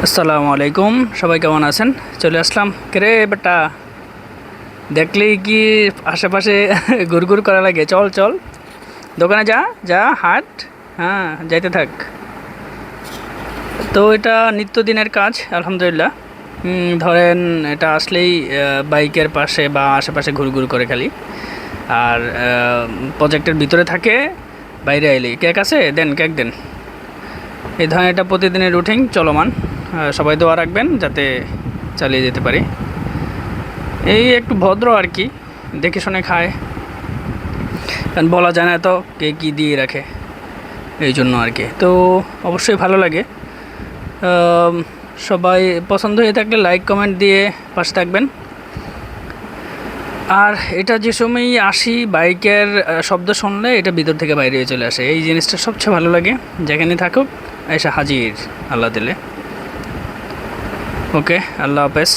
আসসালামু আলাইকুম, সবাই কেমন আছেন? চলে আসলাম। রে বেটা, দেখলেই কি আশেপাশে ঘুরঘুর করা লাগে? চল চল, দোকানে যা যা, হাট। হ্যাঁ, যাইতে থাক। তো এটা নিত্যদিনের কাজ আলহামদুলিল্লাহ। ধরেন এটা আসলেই বাইকের পাশে বা আশেপাশে ঘুরঘুর করে খালি। আর প্রজেক্টের ভিতরে থাকে, বাইরে আইলেই কেক আছে দেন, কেক দেন। এই ধরনের এটা প্রতিদিনের রুটিন চলমান। সবাই দোয়া রাখবেন যাতে চালিয়ে যেতে পারি। এই একটু ভদ্র আর কি, দেখে শুনে খায়, কারণ বলা যায় না তো কে কী দিয়ে রাখে, এই জন্য আর কি। তো অবশ্যই ভালো লাগে। সবাই পছন্দ হয়ে থাকলে লাইক কমেন্ট দিয়ে পাশে থাকবেন। আর এটা যে সময়ই আসি, বাইকের শব্দ শুনলে এটা ভিতর থেকে বাইরে চলে আসে। এই জিনিসটা সবচেয়ে ভালো লাগে, যেখানে থাকুক এসে হাজির আল্লাহ দিলে। ওকে, আল্লাহ হাফেজ।